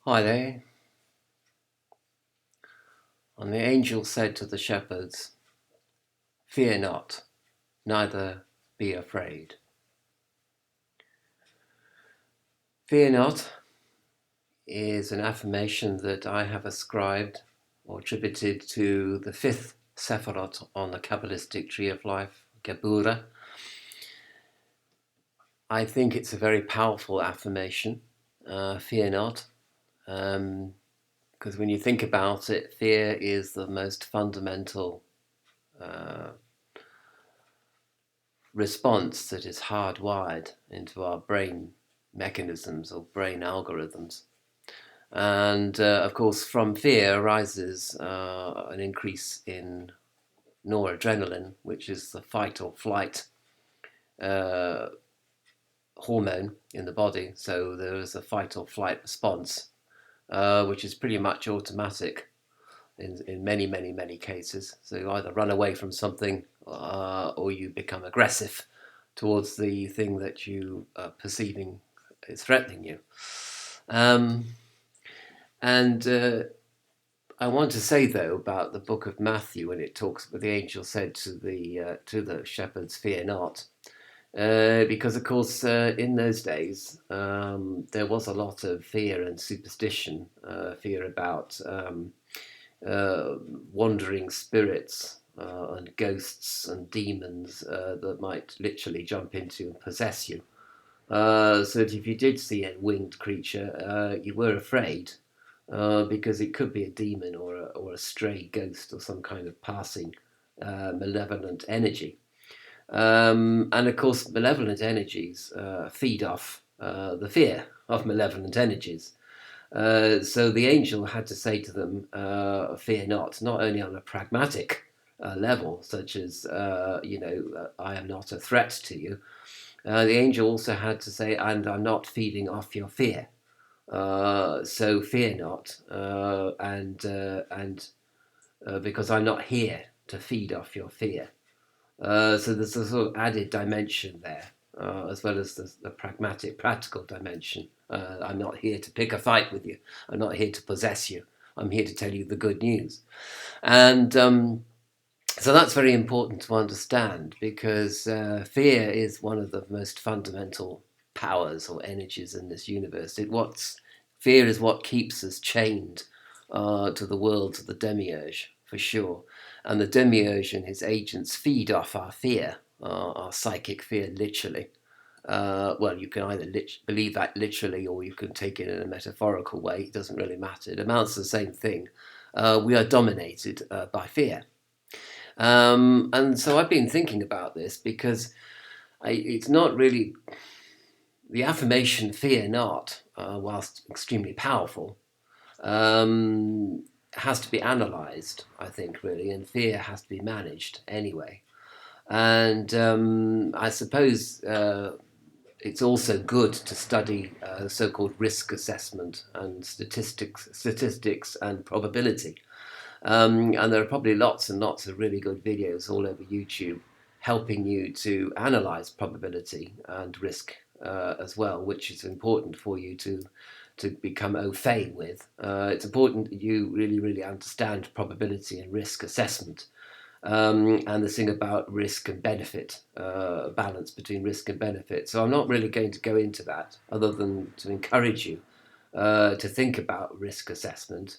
Hi there. And the angel said to the shepherds, "Fear not, neither be afraid." Fear not is an affirmation that I have ascribed or attributed to the fifth Sefirot on the Kabbalistic tree of life, Geburah. I think it's a very powerful affirmation, fear not, because when you think about it, fear is the most fundamental response that is hardwired into our brain mechanisms or brain algorithms. And of course, from fear arises an increase in noradrenaline, which is the fight or flight hormone in the body. So there is a fight or flight response, which is pretty much automatic in many cases. So you either run away from something or you become aggressive towards the thing that you are perceiving is threatening you. And I want to say, though, about the book of Matthew when it talks about the angel said to the shepherds, "Fear not," because, of course, in those days there was a lot of fear and superstition, fear about wandering spirits and ghosts and demons that might literally jump into and possess you. So that if you did see a winged creature, you were afraid because it could be a demon or a stray ghost or some kind of passing malevolent energy. And of course, malevolent energies feed off the fear of malevolent energies. So the angel had to say to them, "Fear not," not only on a pragmatic level, such as, I am not a threat to you. The angel also had to say, "And I'm not feeding off your fear. So fear not, and because I'm not here to feed off your fear." So there's a sort of added dimension there, as well as the pragmatic, practical dimension. I'm not here to pick a fight with you. I'm not here to possess you. I'm here to tell you the good news. And so that's very important to understand, because fear is one of the most fundamental powers or energies in this universe. Fear is what keeps us chained to the world, to the Demiurge, for sure. And the Demiurge and his agents feed off our fear, our psychic fear, literally. Well, you can either believe that literally, or you can take it in a metaphorical way. It doesn't really matter. It amounts to the same thing. We are dominated by fear. And so I've been thinking about this because it's not really the affirmation "fear not," whilst extremely powerful, has to be analysed, I think, really, and fear has to be managed anyway. And I suppose it's also good to study so-called risk assessment and statistics and probability. And there are probably lots and lots of really good videos all over YouTube helping you to analyze probability and risk as well, which is important for you to become au fait with. It's important that you really understand probability and risk assessment, and the thing about risk and benefit, balance between risk and benefit. So I'm not really going to go into that, other than to encourage you to think about risk assessment,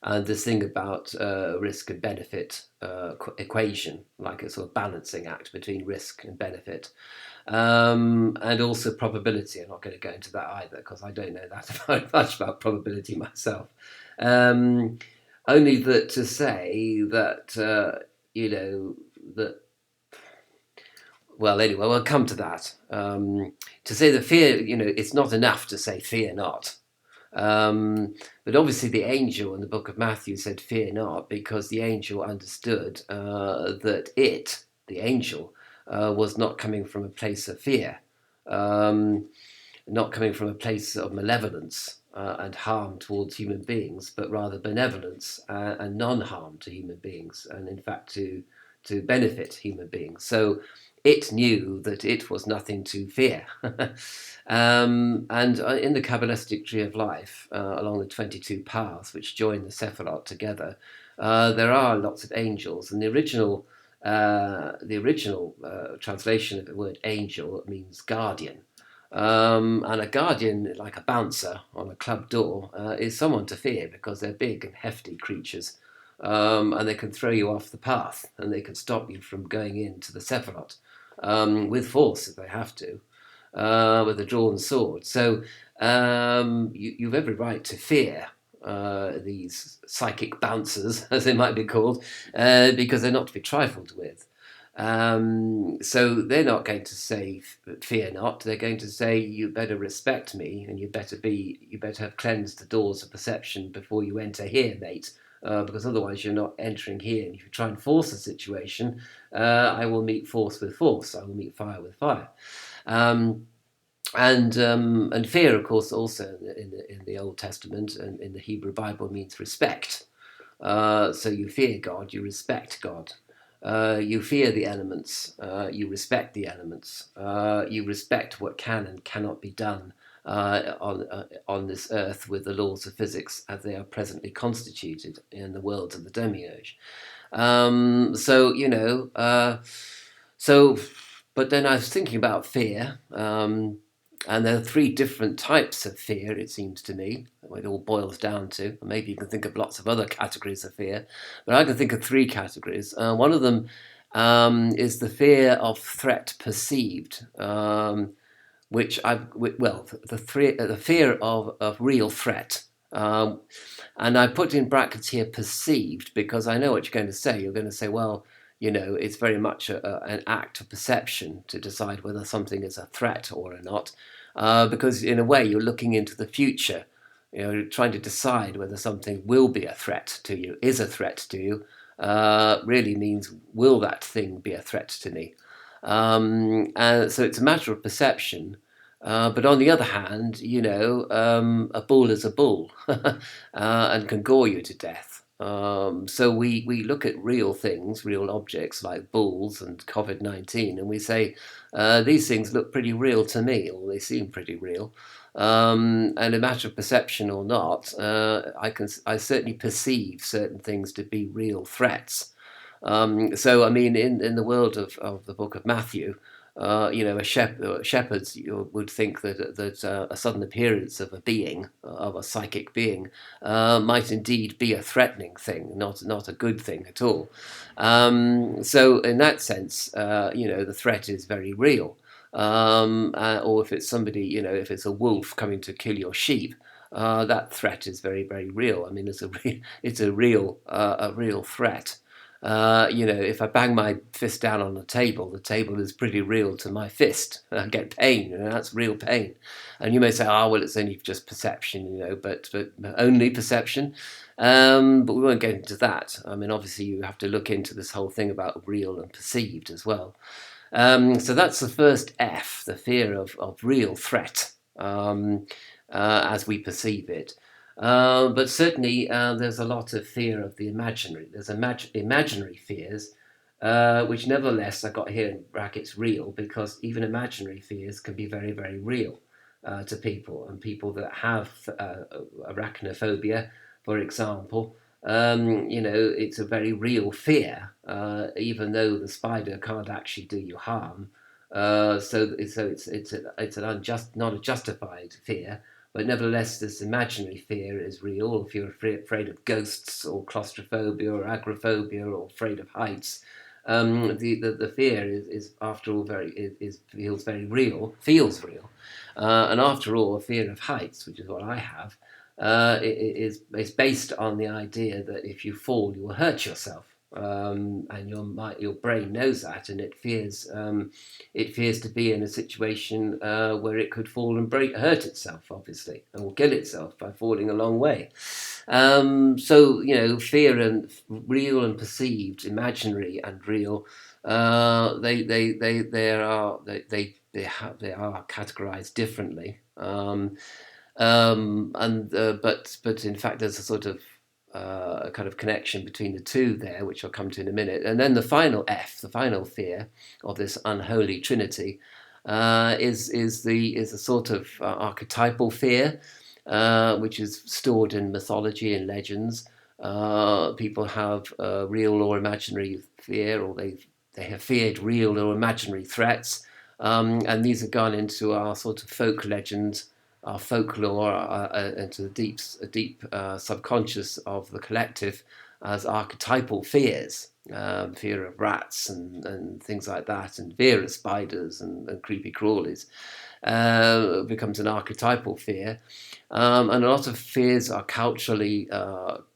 and this thing about risk and benefit equation, like a sort of balancing act between risk and benefit. And also probability. I'm not going to go into that either, because I don't know that very much about probability myself. Only that to say that, that, well, anyway, we'll come to that. To say that fear, it's not enough to say "fear not." But obviously the angel in the book of Matthew said "fear not," because the angel understood that the angel, was not coming from a place of fear, not coming from a place of malevolence and harm towards human beings, but rather benevolence and non-harm to human beings, and in fact to benefit human beings. So it knew that it was nothing to fear. And in the Kabbalistic tree of life, along the 22 paths which join the Sefirot together, there are lots of angels. And the original translation of the word angel means guardian. And a guardian, like a bouncer on a club door, is someone to fear because they're big and hefty creatures. And they can throw you off the path, and they can stop you from going into the Sephiroth with force if they have to, with a drawn sword. So you've every right to fear these psychic bouncers, as they might be called, because they're not to be trifled with. So they're not going to say fear not. They're going to say you better respect me, and you better have cleansed the doors of perception before you enter here, mate. Because otherwise you're not entering here. And if you try and force a situation, I will meet force with force. I will meet fire with fire. And fear, of course, also in the Old Testament and in the Hebrew Bible means respect. So you fear God, you respect God. You fear the elements, you respect the elements. You respect what can and cannot be done on this earth with the laws of physics as they are presently constituted in the worlds of the Demiurge. But then I was thinking about fear, and there are three different types of fear, it seems to me, what it all boils down to. Maybe you can think of lots of other categories of fear, but I can think of three categories. One of them is the fear of threat perceived, the fear of real threat. And I put in brackets here perceived because I know what you're going to say. You're going to say, well, it's very much an act of perception to decide whether something is a threat or not. Because in a way, you're looking into the future, trying to decide whether something will be a threat to you, is a threat to you, really means, will that thing be a threat to me? And so it's a matter of perception. But on the other hand, a bull is a bull and can gore you to death. So we look at real things, real objects like bulls and COVID-19, and we say, these things look pretty real to me, or they seem pretty real. And a matter of perception or not, I certainly perceive certain things to be real threats. So, I mean, in the world of the book of Matthew, shepherds would think that a sudden appearance of a being, of a psychic being, might indeed be a threatening thing, not a good thing at all. So in that sense, the threat is very real. Or if it's somebody, if it's a wolf coming to kill your sheep, that threat is very, very real. I mean, it's a real threat. If I bang my fist down on the table is pretty real to my fist. I get pain, that's real pain. And you may say, well, it's only just perception, but only perception. But we won't get into that. I mean, obviously, you have to look into this whole thing about real and perceived as well. So that's the first F, the fear of real threat as we perceive it. But certainly there's a lot of fear of the imaginary. There's imaginary fears, which nevertheless I got here in brackets real, because even imaginary fears can be very, very real to people. And people that have arachnophobia, for example, it's a very real fear, even though the spider can't actually do you harm. So it's not a justified fear. But nevertheless, this imaginary fear is real. If you're afraid of ghosts or claustrophobia or agoraphobia or afraid of heights, the fear is after all feels very real, and after all, a fear of heights, which is what I have, is based on the idea that if you fall, you will hurt yourself. And your brain knows that, and it fears to be in a situation where it could fall and hurt itself, obviously, and will kill itself by falling a long way. So fear and real and perceived, imaginary and real, they are categorized differently. But in fact, there's a sort of a kind of connection between the two there, which I'll come to in a minute. And then the final F, the final fear of this unholy trinity, is a sort of archetypal fear, which is stored in mythology and legends. People have real or imaginary fear, or they have feared real or imaginary threats, and these have gone into our sort of folk legends, our folklore, into the deep subconscious of the collective as archetypal fears. Fear of rats and things like that, and fear of spiders and creepy crawlies becomes an archetypal fear. And a lot of fears are culturally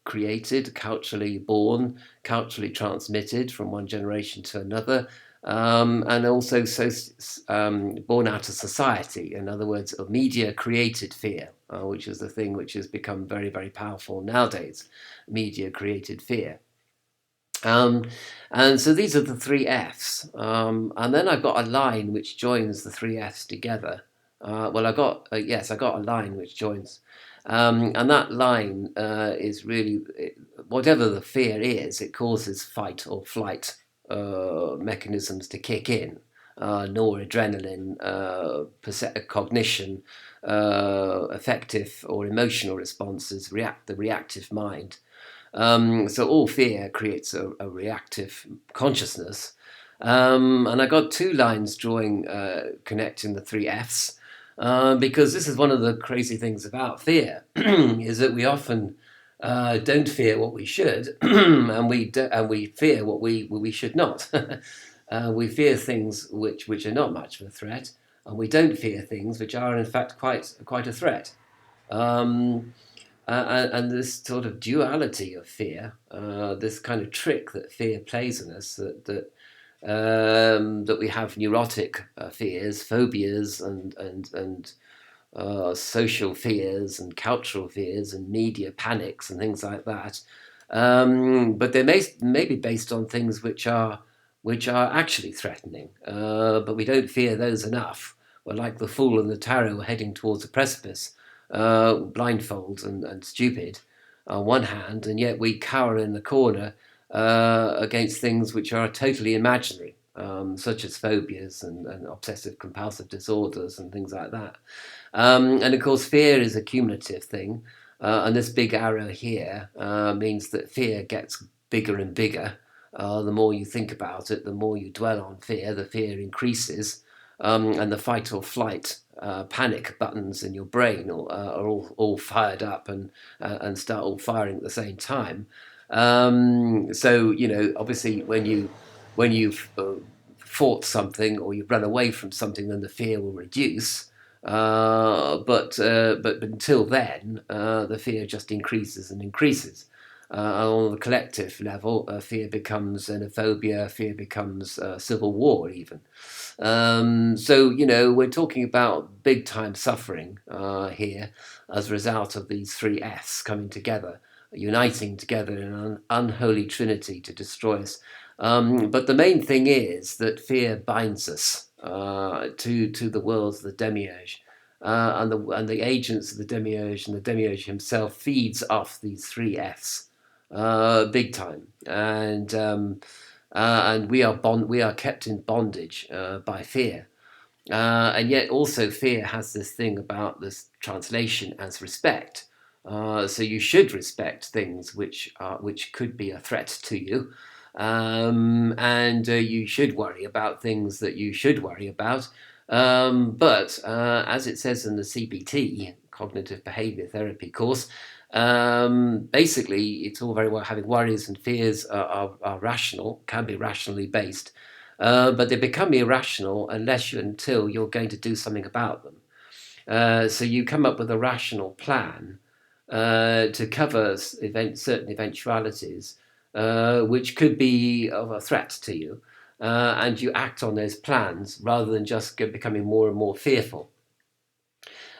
created, culturally born, culturally transmitted from one generation to another, and also born out of society. In other words, a media-created fear, which is the thing which has become very, very powerful nowadays, media-created fear. And so these are the three Fs. And then I've got a line which joins the three Fs together. I got a line which joins. And that line is really, whatever the fear is, it causes fight or flight mechanisms to kick in. Noradrenaline, cognition, affective or emotional responses, the reactive mind. So all fear creates a reactive consciousness. And I got two lines connecting the three Fs, because this is one of the crazy things about fear, is that we often don't fear what we should, and we fear what we should not. We fear things which are not much of a threat, and we don't fear things which are in fact quite a threat. And this sort of duality of fear, this kind of trick that fear plays on us, that we have neurotic fears, phobias, and social fears, and cultural fears, and media panics, and things like that. But they may be based on things which are actually threatening, but we don't fear those enough. We're like the fool and the tarot heading towards a precipice, blindfold and stupid on one hand, and yet we cower in the corner against things which are totally imaginary, such as phobias and obsessive compulsive disorders and things like that. And of course, fear is a cumulative thing, and this big arrow here means that fear gets bigger and bigger. The more you think about it, the more you dwell on fear, the fear increases, and the fight or flight panic buttons in your brain are all fired up and start all firing at the same time. So obviously, when you've fought something or you've run away from something, then the fear will reduce. But until then, the fear just increases and increases. On the collective level, fear becomes xenophobia, fear becomes civil war even. So, we're talking about big time suffering here as a result of these three Fs coming together, uniting together in an unholy trinity to destroy us. But the main thing is that fear binds us to the worlds of the Demiurge. And the agents of the Demiurge, and the Demiurge himself feeds off these three Fs, big time, and we are kept in bondage by fear, and yet also fear has this thing about this translation as respect. So you should respect things which could be a threat to you, and you should worry about things that you should worry about. But as it says in the CBT, cognitive behavior therapy course, basically it's all very well having worries, and fears are rational, can be rationally based, but they become irrational until you're going to do something about them. So you come up with a rational plan to cover certain eventualities which could be of a threat to you, and you act on those plans rather than just becoming more and more fearful.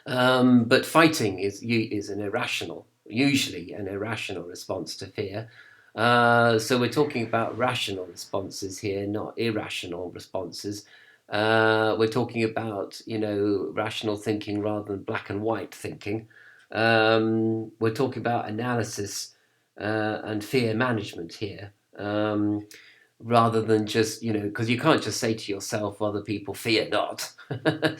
But fighting is usually an irrational response to fear. So we're talking about rational responses here, not irrational responses. We're talking about rational thinking rather than black and white thinking. We're talking about analysis and fear management here. Rather than just, because you can't just say to yourself, other people fear not. Pull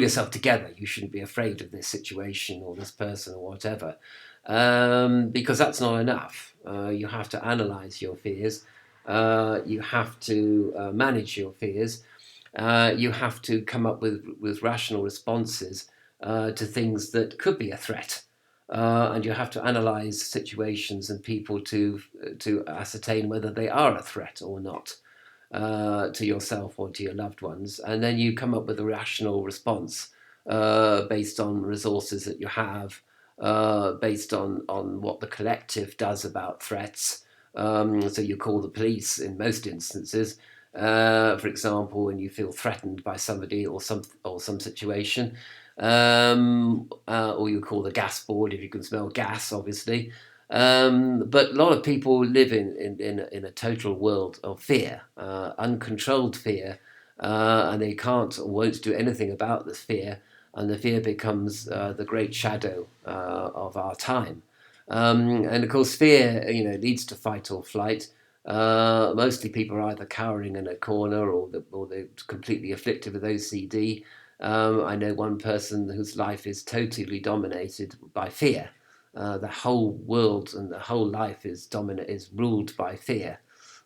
yourself together. You shouldn't be afraid of this situation or this person or whatever, because that's not enough. You have to analyze your fears. You have to manage your fears. You have to come up with rational responses to things that could be a threat. And you have to analyze situations and people to ascertain whether they are a threat or not to yourself or to your loved ones. And then you come up with a rational response based on resources that you have, based on what the collective does about threats. So you call the police in most instances. For example, when you feel threatened by somebody or some situation, or you call the gas board if you can smell gas, obviously. But a lot of people live in a total world of fear, uncontrolled fear, and they can't or won't do anything about this fear, and the fear becomes the great shadow of our time. And of course, fear, leads to fight or flight. Mostly people are either cowering in a corner or they're completely afflicted with OCD. I know one person whose life is totally dominated by fear. The whole world and the whole life is ruled by fear.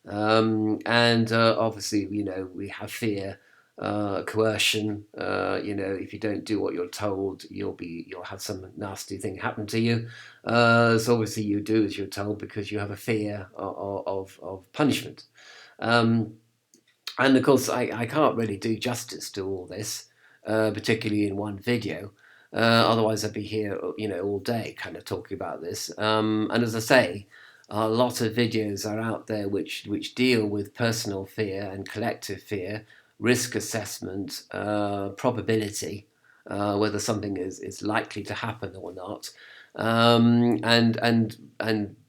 And obviously, we have fear, coercion. If you don't do what you're told, you'll have some nasty thing happen to you. So obviously, you do as you're told because you have a fear of punishment. And of course, I can't really do justice to all this, particularly in one video. Otherwise, I'd be here, all day, kind of talking about this. And as I say, a lot of videos are out there which deal with personal fear and collective fear, risk assessment, probability, whether something is likely to happen or not, and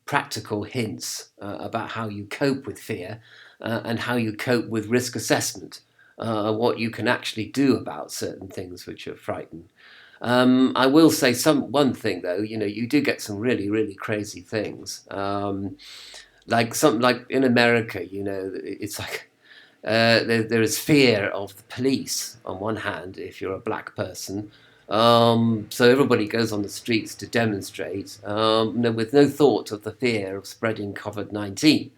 practical hints about how you cope with fear and how you cope with risk assessment, what you can actually do about certain things which are frightening. I will say one thing though, you do get some really, really crazy things. Like in America, it's like there is fear of the police on one hand if you're a black person. So everybody goes on the streets to demonstrate, with no thought of the fear of spreading COVID-19.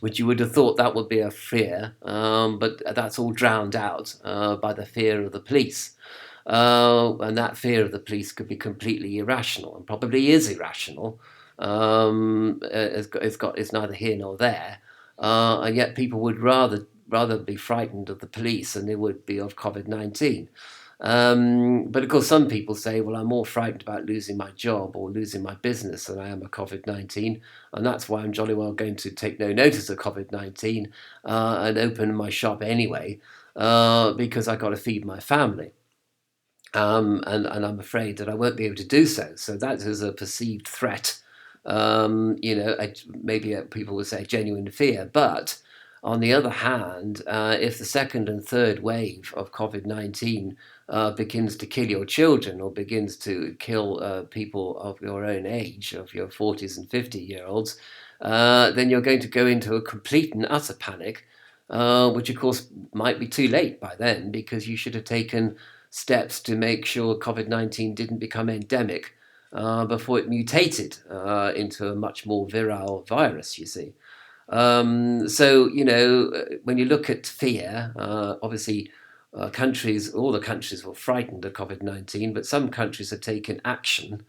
Which you would have thought that would be a fear, but that's all drowned out by the fear of the police. And that fear of the police could be completely irrational, and probably is irrational. It's neither here nor there, and yet people would rather be frightened of the police than they would be of COVID-19. But of course, some people say, well, I'm more frightened about losing my job or losing my business than I am of COVID-19. And that's why I'm jolly well going to take no notice of COVID-19 and open my shop anyway, because I got to feed my family. And I'm afraid that I won't be able to do so. So that is a perceived threat. Maybe people would say genuine fear. But on the other hand, if the second and third wave of COVID-19 begins to kill your children or begins to kill people of your own age, of your 40s and 50-year-olds, then you're going to go into a complete and utter panic, which of course might be too late by then because you should have taken steps to make sure COVID-19 didn't become endemic before it mutated into a much more virile virus, you see. So, when you look at fear, obviously all the countries were frightened of COVID-19, but some countries have taken action,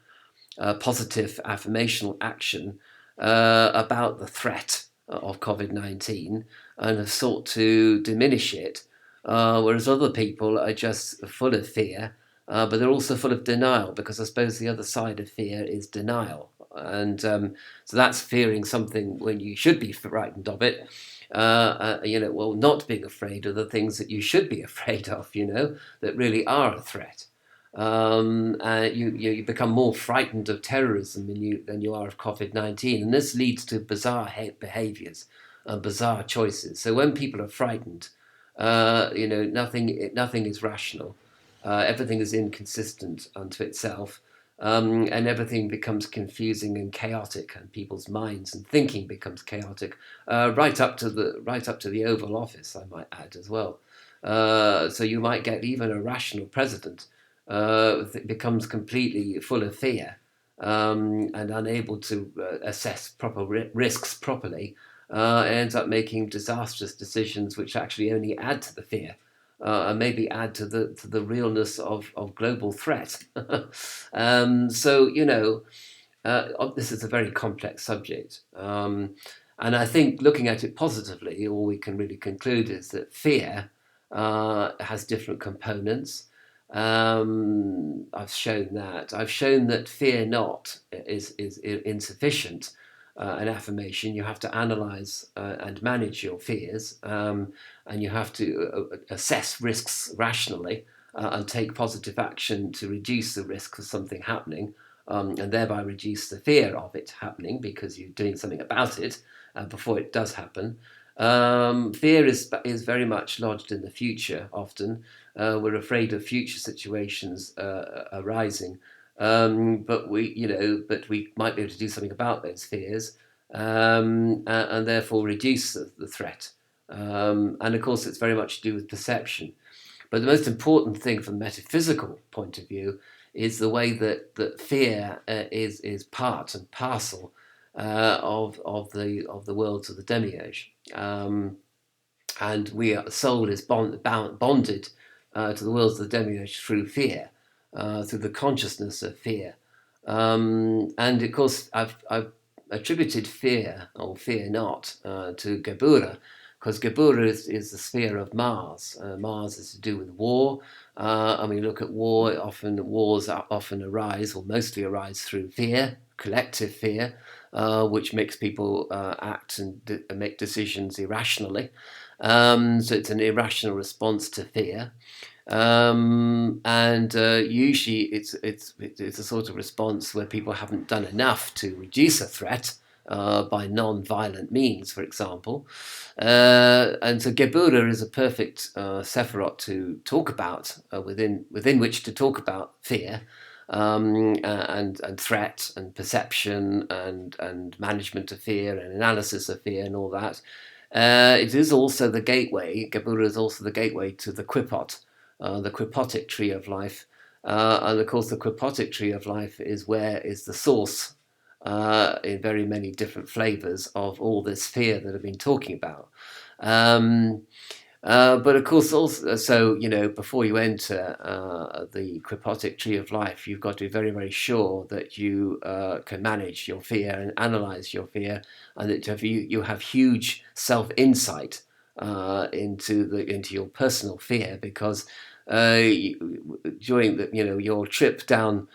positive affirmational action about the threat of COVID-19 and have sought to diminish it, whereas other people are just full of fear, but they're also full of denial, because I suppose the other side of fear is denial. And so that's fearing something when you should be frightened of it. Not being afraid of the things that you should be afraid of, that really are a threat. You become more frightened of terrorism than you are of COVID-19, and this leads to bizarre behaviours and bizarre choices. So when people are frightened, nothing is rational. Everything is inconsistent unto itself. and everything becomes confusing and chaotic, and people's minds and thinking becomes chaotic, right up to the Oval Office, I might add as well. So you might get even a rational president becomes completely full of fear, and unable to assess proper risks properly, ends up making disastrous decisions which actually only add to the fear. And maybe add to the realness of global threat. So this is a very complex subject, and I think looking at it positively, all we can really conclude is that fear has different components. I've shown that. I've shown that fear not is insufficient. An affirmation. You have to analyze and manage your fears, and you have to assess risks rationally and take positive action to reduce the risk of something happening, and thereby reduce the fear of it happening because you're doing something about it before it does happen. Fear is very much lodged in the future. Often, we're afraid of future situations arising, but we might be able to do something about those fears, and therefore reduce the threat. And of course, it's very much to do with perception. But the most important thing from a metaphysical point of view is the way that fear is part and parcel of the worlds of the Demiurge. And the soul is bonded to the worlds of the Demiurge through fear, through the consciousness of fear. And of course, I've attributed fear or fear not to Geburah, because Geburah is the sphere of Mars. Mars is to do with war. And we look at war, wars often arise, or mostly arise through fear, collective fear, which makes people act and make decisions irrationally. So it's an irrational response to fear. And usually it's a sort of response where people haven't done enough to reduce a threat by non-violent means, for example. And so Geburah is a perfect Sefirot to talk about, within which to talk about fear, and threat and perception and management of fear and analysis of fear and all that. It is also the gateway. Geburah is also the gateway to the Qipot, the Qipotic tree of life. And of course, the Qipotic tree of life is the source, in very many different flavors, of all this fear that I've been talking about. But of course, also, so before you enter the Qipotic tree of life, you've got to be very, very sure that you can manage your fear and analyze your fear, and that you have huge self-insight into your personal fear, because during your trip down,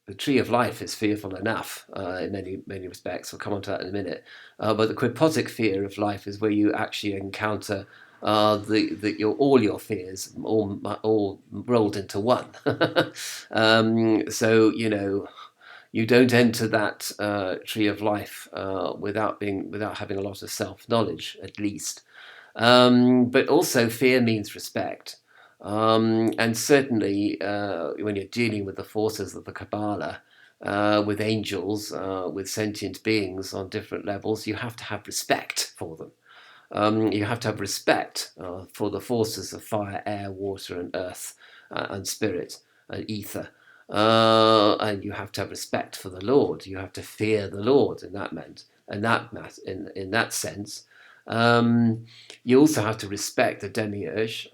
the tree of life is fearful enough in many respects. We'll come on to that in a minute. But the quipotic fear of life is where you actually encounter all your fears all rolled into one. So you don't enter that tree of life without having a lot of self-knowledge, at least. But also, fear means respect. And certainly, when you're dealing with the forces of the Kabbalah, with angels, with sentient beings on different levels, you have to have respect for them. You have to have respect for the forces of fire, air, water, and earth, and spirit, and ether. And you have to have respect for the Lord. You have to fear the Lord in that sense. You also have to respect the Demiurge,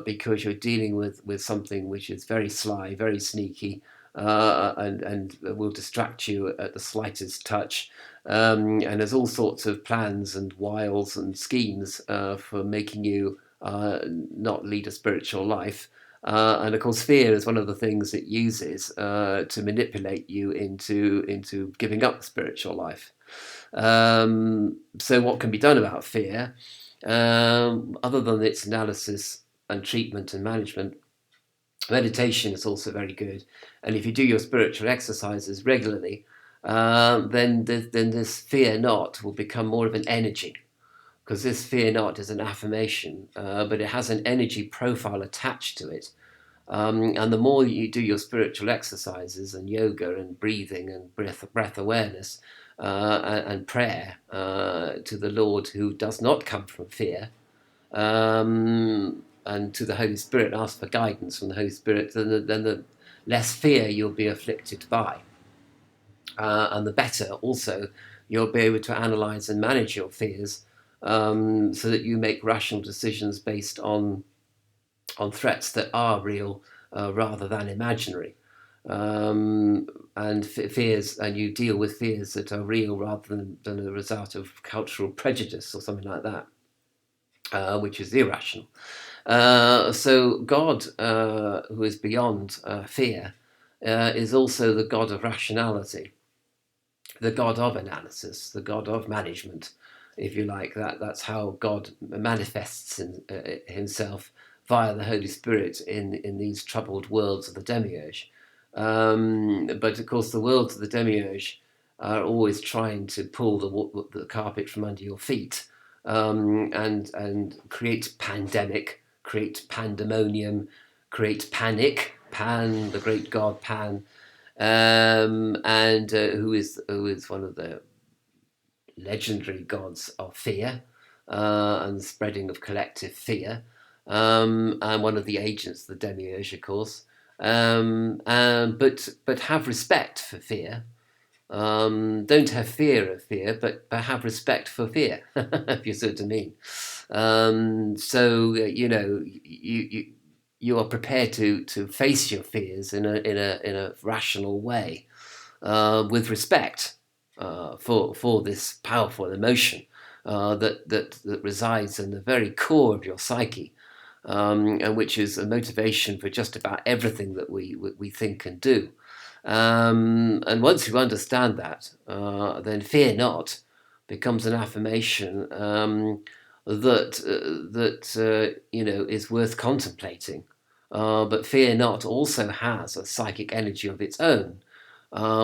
because you're dealing with something which is very sly, very sneaky, and will distract you at the slightest touch. And there's all sorts of plans and wiles and schemes for making you not lead a spiritual life. And of course, fear is one of the things it uses to manipulate you into giving up the spiritual life. So what can be done about fear, other than its analysis and treatment and management? Meditation is also very good, and if you do your spiritual exercises regularly, then this fear not will become more of an energy, because this fear not is an affirmation, but it has an energy profile attached to it. And the more you do your spiritual exercises and yoga and breathing and breath awareness and prayer to the Lord, who does not come from fear, and to the Holy Spirit, ask for guidance from the Holy Spirit, then the less fear you'll be afflicted by. And the better also you'll be able to analyze and manage your fears, so that you make rational decisions based on threats that are real rather than imaginary. And fears, and you deal with fears that are real rather than a result of cultural prejudice or something like that, which is irrational. So God, who is beyond fear, is also the God of rationality, the God of analysis, the God of management, if you like. That's how God manifests himself via the Holy Spirit in these troubled worlds of the Demiurge. But of course, the worlds of the Demiurge are always trying to pull the carpet from under your feet, and create pandemic, create pandemonium, create panic. Pan, the great god Pan, and who is one of the legendary gods of fear and the spreading of collective fear, and one of the agents of the Demiurge, of course. But have respect for fear. Don't have fear of fear, but have respect for fear, if you see what I mean. So you are prepared to face your fears in a rational way, with respect for this powerful emotion that resides in the very core of your psyche, and which is a motivation for just about everything that we think and do. And once you understand that, then fear not becomes an affirmation that is worth contemplating. But fear not also has a psychic energy of its own,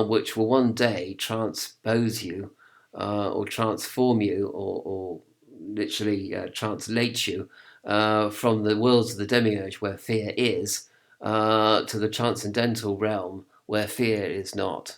which will one day transpose you, or transform you, or literally translate you from the worlds of the Demiurge, where fear is, to the transcendental realm where fear is not.